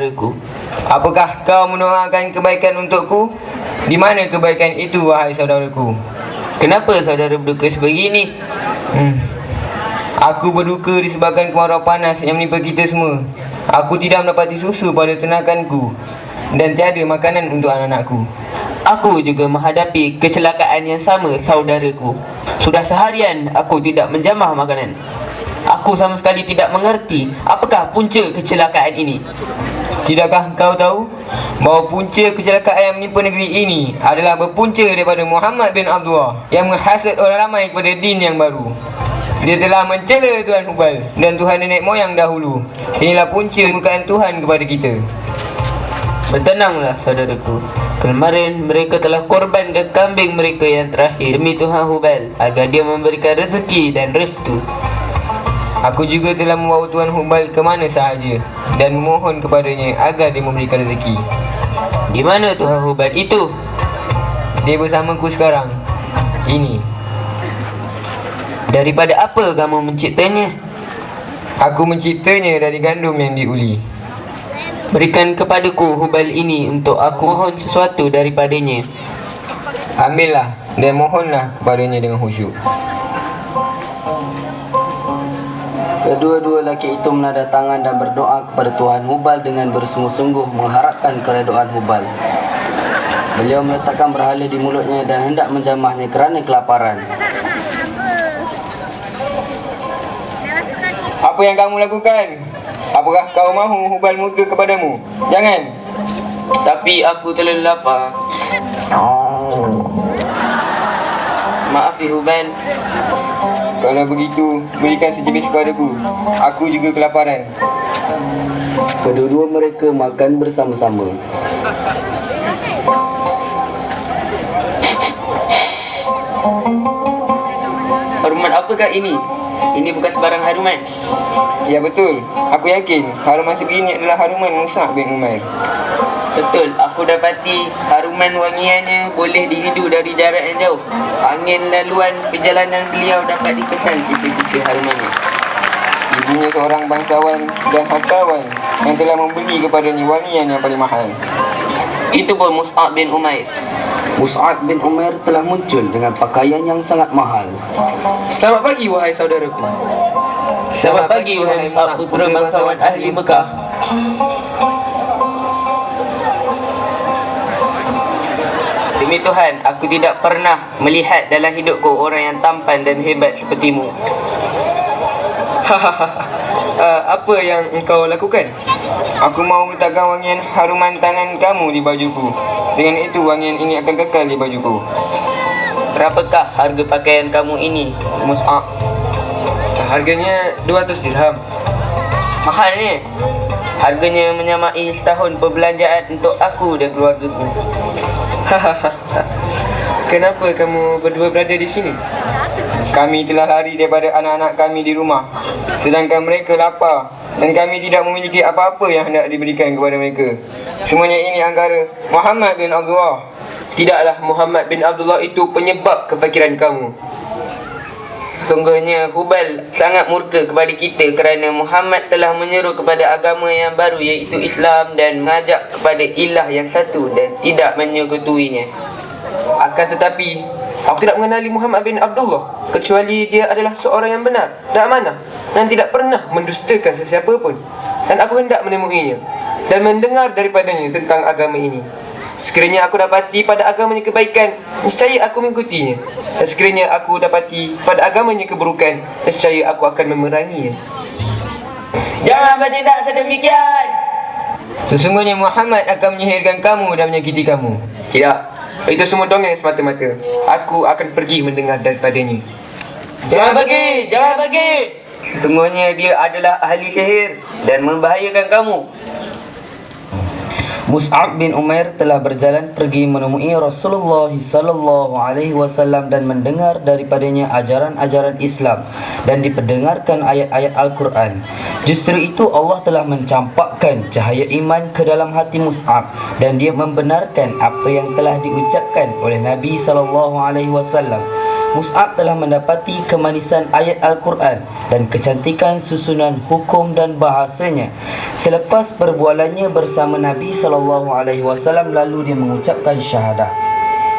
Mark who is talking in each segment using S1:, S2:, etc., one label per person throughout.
S1: saudaraku.
S2: Apakah kau mendoakan kebaikan untukku? Di mana kebaikan itu, wahai saudaraku?
S1: Kenapa saudara berduka sebegini?
S2: Aku berduka disebabkan kemarau panas yang menimpa kita semua. Aku tidak mendapati susu pada ternakanku dan tiada makanan untuk anak-anakku.
S1: Aku juga menghadapi kecelakaan yang sama, saudaraku. Sudah seharian aku tidak menjamah makanan. Aku sama sekali tidak mengerti apakah punca kecelakaan ini.
S2: Tidakkah kau tahu bahawa punca kecelakaan yang menimpa negeri ini adalah berpunca daripada Muhammad bin Abdullah yang menghasut orang ramai kepada din yang baru. Dia telah mencela Tuhan Hubal dan Tuhan nenek moyang dahulu. Inilah punca kemurkaan Tuhan kepada kita.
S1: Bertenanglah saudaraku. Kemarin mereka telah korbankan kambing mereka yang terakhir demi Tuhan Hubal agar dia memberikan rezeki dan restu.
S2: Aku juga telah membawa Tuan Hubal ke mana sahaja dan memohon kepadanya agar dia memberikan rezeki.
S1: Di mana Tuhan Hubal itu?
S2: Dia bersamaku sekarang. Ini.
S1: Daripada apa kamu menciptanya?
S2: Aku menciptanya dari gandum yang diuli.
S1: Berikan kepadaku Hubal ini untuk aku mohon sesuatu daripadanya.
S2: Ambillah dan mohonlah kepadanya dengan khusyuk.
S3: Kedua-dua lelaki itu menadah tangan dan berdoa kepada Tuhan Hubal dengan bersungguh-sungguh mengharapkan keredaan Hubal. Beliau meletakkan berhala di mulutnya dan hendak menjamahnya kerana kelaparan.
S2: Apa yang kamu lakukan? Apakah kau mahu Hubal murka kepadamu? Jangan.
S1: Tapi aku terlalu lapar. Maaf ya Hubal.
S2: Kalau begitu, berikan secebis kepadaku. Aku juga kelaparan.
S3: Kedua-dua mereka makan bersama-sama.
S1: Haruman apakah ini? Ini bukan sebarang haruman.
S2: Ya betul. Aku yakin haruman sebegini adalah haruman Mus'ab bin Umair.
S1: Betul, aku dapati haruman wangiannya boleh dihidu dari jarak yang jauh. Angin laluan perjalanan beliau dapat dikesan sisa-sisa harumannya.
S2: Ibunya seorang bangsawan dan hartawan yang telah membeli kepadanya wangian yang paling mahal.
S1: Itu pun Mus'ab bin Umair.
S3: Mus'ab bin Umair telah muncul dengan pakaian yang sangat mahal.
S2: Selamat pagi wahai saudaraku.
S1: Selamat pagi wahai Mus'ab, putera bangsawan ahli Mekah. Demi Tuhan, aku tidak pernah melihat dalam hidupku orang yang tampan dan hebat sepertimu.
S2: Apa yang engkau lakukan? Aku mahu meletakkan wangian haruman tangan kamu di bajuku. Dengan itu wangian ini akan kekal di bajuku.
S1: Berapakah harga pakaian kamu ini, Mus'ab?
S2: Harganya 200 dirham.
S1: Mahal ni. Harganya menyamai setahun perbelanjaan untuk aku dan keluargaku.
S2: Kenapa kamu berdua berada di sini? Kami telah lari daripada anak-anak kami di rumah, sedangkan mereka lapar dan kami tidak memiliki apa-apa yang hendak diberikan kepada mereka. Semuanya ini antara Muhammad bin Abdullah.
S1: Tidaklah Muhammad bin Abdullah itu penyebab kefakiran kamu. Sesungguhnya Hubal sangat murka kepada kita kerana Muhammad telah menyeru kepada agama yang baru iaitu Islam dan mengajak kepada ilah yang satu dan tidak menyekutuinya.
S4: Akan tetapi, aku tidak mengenali Muhammad bin Abdullah kecuali dia adalah seorang yang benar dan amanah dan tidak pernah mendustakan sesiapa pun. Dan aku hendak menemuinya dan mendengar daripadanya tentang agama ini. Sekiranya aku dapati pada agamanya kebaikan, nescaya aku mengikutinya. Dan sekiranya aku dapati pada agamanya keburukan, nescaya aku akan memeranginya.
S1: Jangan bertindak sedemikian.
S2: Sesungguhnya Muhammad akan menyihirkan kamu dan menyakiti kamu.
S4: Tidak, itu semua dongeng semata-mata. Aku akan pergi mendengar daripadanya.
S1: Jangan pergi, jangan pergi. Sesungguhnya dia adalah ahli sihir dan membahayakan kamu.
S3: Mus'ab bin Umair telah berjalan pergi menemui Rasulullah sallallahu alaihi wasallam dan mendengar daripadanya ajaran-ajaran Islam dan diperdengarkan ayat-ayat Al-Quran. Justru itu Allah telah mencampakkan cahaya iman ke dalam hati Mus'ab dan dia membenarkan apa yang telah diucapkan oleh Nabi sallallahu alaihi wasallam Mus'ab telah mendapati kemanisan ayat Al-Quran dan kecantikan susunan hukum dan bahasanya. Selepas perbualannya bersama Nabi SAW, lalu dia mengucapkan syahadah.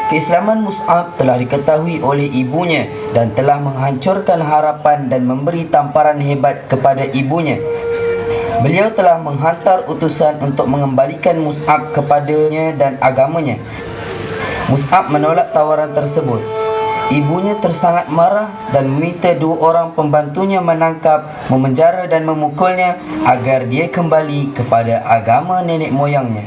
S3: Keislaman Mus'ab telah diketahui oleh ibunya dan telah menghancurkan harapan dan memberi tamparan hebat kepada ibunya. Beliau telah menghantar utusan untuk mengembalikan Mus'ab kepadanya dan agamanya. Mus'ab menolak tawaran tersebut. Ibunya tersangat marah dan meminta 2 orang pembantunya menangkap, memenjara dan memukulnya agar dia kembali kepada agama nenek moyangnya.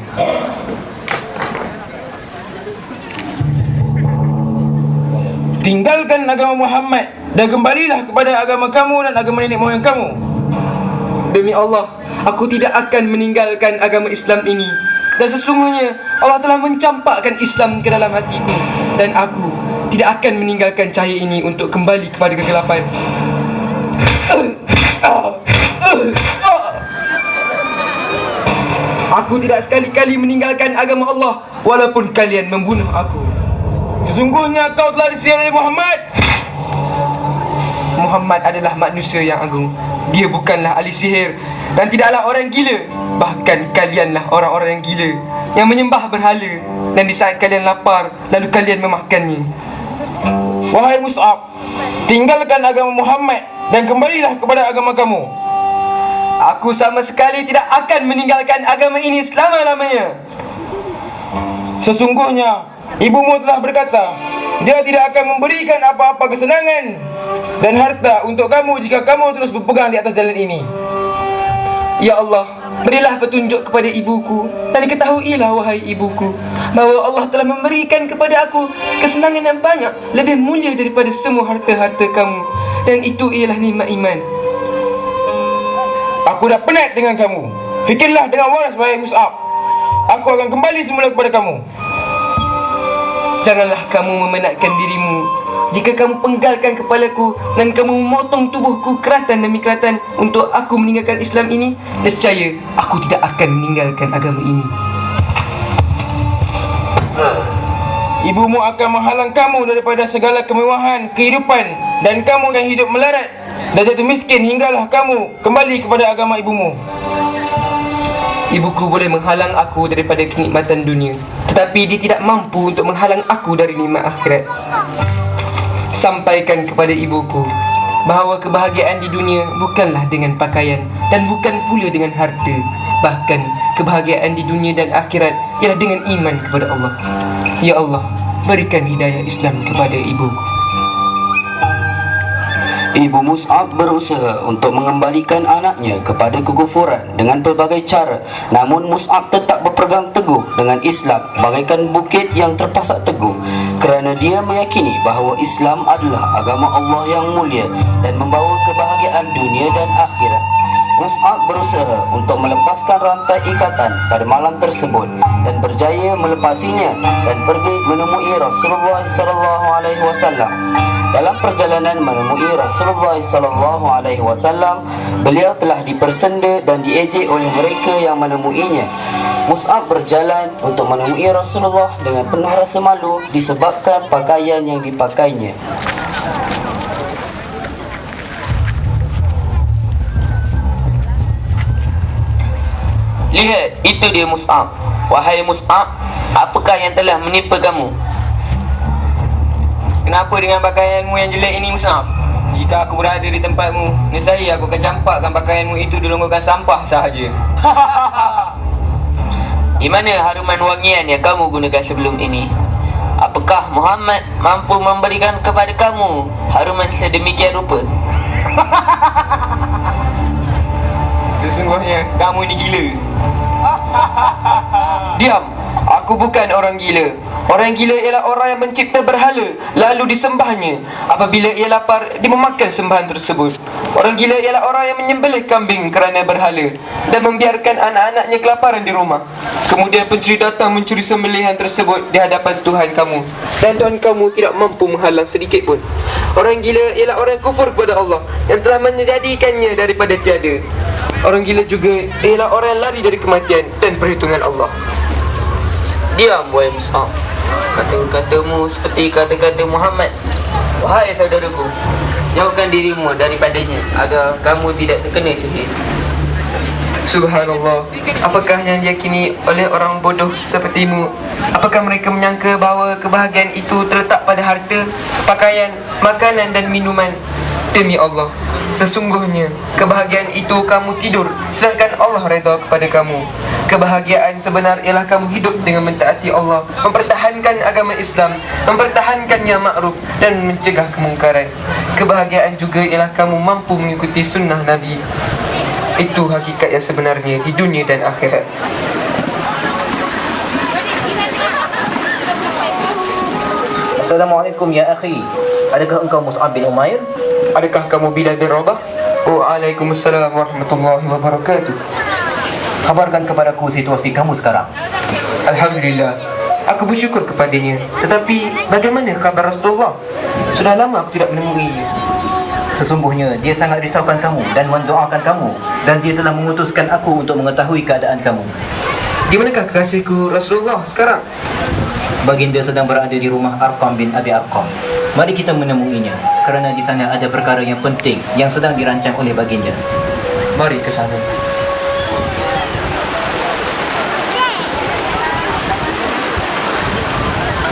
S5: Tinggalkan agama Muhammad dan kembalilah kepada agama kamu dan agama nenek moyang kamu.
S4: Demi Allah, aku tidak akan meninggalkan agama Islam ini. Dan sesungguhnya Allah telah mencampakkan Islam ke dalam hatiku, dan aku tidak akan meninggalkan cahaya ini untuk kembali kepada kegelapan. Aku tidak sekali-kali meninggalkan agama Allah walaupun kalian membunuh aku.
S5: Sesungguhnya kau telah disihir oleh Muhammad.
S4: Muhammad adalah manusia yang agung. Dia bukanlah ahli sihir dan tidaklah orang gila. Bahkan kalianlah orang-orang yang gila, yang menyembah berhala, dan di saat kalian lapar, lalu kalian memakannya.
S5: Wahai Mus'ab, tinggalkan agama Muhammad dan kembalilah kepada agama kamu.
S4: Aku sama sekali tidak akan meninggalkan agama ini selama-lamanya.
S5: Sesungguhnya ibumu telah berkata, dia tidak akan memberikan apa-apa kesenangan dan harta untuk kamu jika kamu terus berpegang di atas jalan ini.
S4: Ya Allah, berilah petunjuk kepada ibuku, dan ketahuilah wahai ibuku, bahawa Allah telah memberikan kepada aku kesenangan yang banyak, lebih mulia daripada semua harta-harta kamu, dan itu ialah nikmat iman.
S5: Aku dah penat dengan kamu. Fikirlah dengan waras, wahai Mus'ab. Aku akan kembali semula kepada kamu.
S4: Janganlah kamu memenatkan dirimu. Jika kamu penggalkan kepalaku dan kamu memotong tubuhku keratan demi keratan untuk aku meninggalkan Islam ini, nescaya aku tidak akan meninggalkan agama ini.
S5: Ibumu akan menghalang kamu daripada segala kemewahan kehidupan, dan kamu akan hidup melarat dan jatuh miskin hinggalah kamu kembali kepada agama ibumu.
S4: Ibuku boleh menghalang aku daripada kenikmatan dunia, tetapi dia tidak mampu untuk menghalang aku dari nikmat akhirat. Sampaikan kepada ibuku bahawa kebahagiaan di dunia bukanlah dengan pakaian dan bukan pula dengan harta. Bahkan kebahagiaan di dunia dan akhirat ialah dengan iman kepada Allah. Ya Allah, berikan hidayah Islam kepada ibuku.
S3: Ibu Mus'ab berusaha untuk mengembalikan anaknya kepada kekufuran dengan pelbagai cara. Namun Mus'ab tetap berpegang teguh dengan Islam bagaikan bukit yang terpasak teguh, kerana dia meyakini bahawa Islam adalah agama Allah yang mulia dan membawa kebahagiaan dunia dan akhirat. Mus'ab berusaha untuk melepaskan rantai ikatan pada malam tersebut dan berjaya melepasinya dan pergi menemui Rasulullah SAW. Dalam perjalanan menemui Rasulullah SAW, beliau telah dipersenda dan diejek oleh mereka yang menemuinya. Mus'ab berjalan untuk menemui Rasulullah dengan penuh rasa malu disebabkan pakaian yang dipakainya.
S1: Lihat, itu dia Mus'ab. Wahai Mus'ab, apakah yang telah menimpa kamu?
S2: Kenapa dengan pakaianmu yang jelek ini, Mus'ab? Jika aku berada di tempatmu, nescaya aku akan campakkan pakaianmu itu di longgokan sampah sahaja.
S1: Di mana haruman wangian yang kamu gunakan sebelum ini? Apakah Muhammad mampu memberikan kepada kamu haruman sedemikian rupa?
S2: Sesungguhnya kamu ini gila.
S4: Diam, aku bukan orang gila. Orang gila ialah orang yang mencipta berhala lalu disembahnya. Apabila ia lapar, dia memakan sembahan tersebut. Orang gila ialah orang yang menyembelih kambing kerana berhala dan membiarkan anak-anaknya kelaparan di rumah. Kemudian pencuri datang mencuri sembelihan tersebut di hadapan Tuhan kamu, dan Tuhan kamu tidak mampu menghalang sedikit pun. Orang gila ialah orang yang kufur kepada Allah yang telah menjadikannya daripada tiada. Orang gila juga ialah orang yang lari dari kematian dan perhitungan Allah.
S1: Diam, wahai Mus'ab. Kata-katamu seperti kata-kata Muhammad. Wahai saudaraku, jauhkan dirimu daripadanya agar kamu tidak terkena sihir.
S4: Subhanallah, apakah yang diyakini oleh orang bodoh sepertimu? Apakah mereka menyangka bahawa kebahagiaan itu terletak pada harta, pakaian, makanan dan minuman? Demi Allah, sesungguhnya kebahagiaan itu kamu tidur sedangkan Allah redha kepada kamu. Kebahagiaan sebenar ialah kamu hidup dengan mentaati Allah, mempertahankan agama Islam, mempertahankan yang ma'ruf dan mencegah kemungkaran. Kebahagiaan juga ialah kamu mampu mengikuti sunnah Nabi. Itu hakikat yang sebenarnya di dunia dan akhirat.
S6: Assalamualaikum ya akhi. Adakah engkau Mus'ab bin Umair?
S4: Adakah kamu Bilal bin Rabah? Waalaikumsalam warahmatullahi wabarakatuh.
S6: Kabarkan kepadaku situasi kamu sekarang.
S4: Alhamdulillah, aku bersyukur kepadanya. Tetapi bagaimana kabar Rasulullah? Sudah lama aku tidak menemuinya.
S6: Sesungguhnya dia sangat risaukan kamu dan mendoakan kamu, dan dia telah mengutuskan aku untuk mengetahui keadaan kamu.
S4: Di manakah kekasihku Rasulullah sekarang?
S6: Baginda sedang berada di rumah Arqam bin Abi Arqam. Mari kita menemuinya, kerana di sana ada perkara yang penting yang sedang dirancang oleh baginda.
S4: Mari ke sana.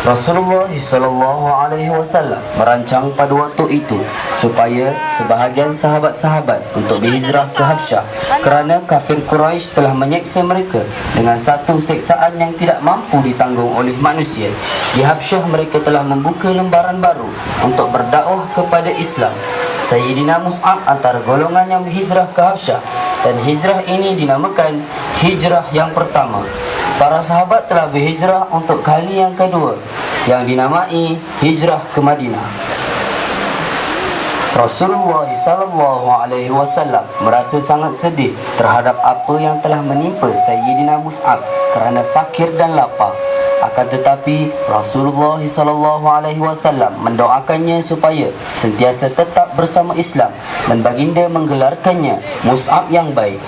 S3: Rasulullah SAW merancang pada waktu itu supaya sebahagian sahabat-sahabat untuk berhijrah ke Habsyah kerana kafir Quraisy telah menyeksa mereka dengan satu seksaan yang tidak mampu ditanggung oleh manusia. Di Habsyah mereka telah membuka lembaran baru untuk berdakwah kepada Islam. Sayyidina Mus'ab antara golongan yang berhijrah ke Habsyah, dan hijrah ini dinamakan hijrah yang pertama. Para sahabat telah berhijrah untuk kali yang kedua, yang dinamai hijrah ke Madinah. Rasulullah SAW merasa sangat sedih terhadap apa yang telah menimpa Sayyidina Mus'ab kerana fakir dan lapar. Akan tetapi Rasulullah SAW mendoakannya supaya sentiasa tetap bersama Islam, dan baginda menggelarkannya Mus'ab yang baik.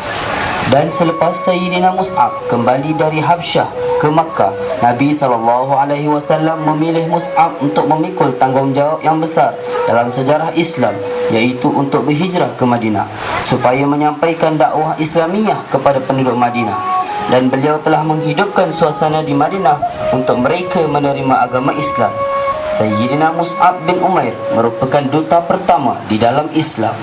S3: Dan selepas Sayyidina Mus'ab kembali dari Habsyah ke Makkah, Nabi SAW memilih Mus'ab untuk memikul tanggungjawab yang besar dalam sejarah Islam, iaitu untuk berhijrah ke Madinah supaya menyampaikan dakwah Islamiyah kepada penduduk Madinah. Dan beliau telah menghidupkan suasana di Madinah untuk mereka menerima agama Islam. Sayyidina Mus'ab bin Umair merupakan duta pertama di dalam Islam.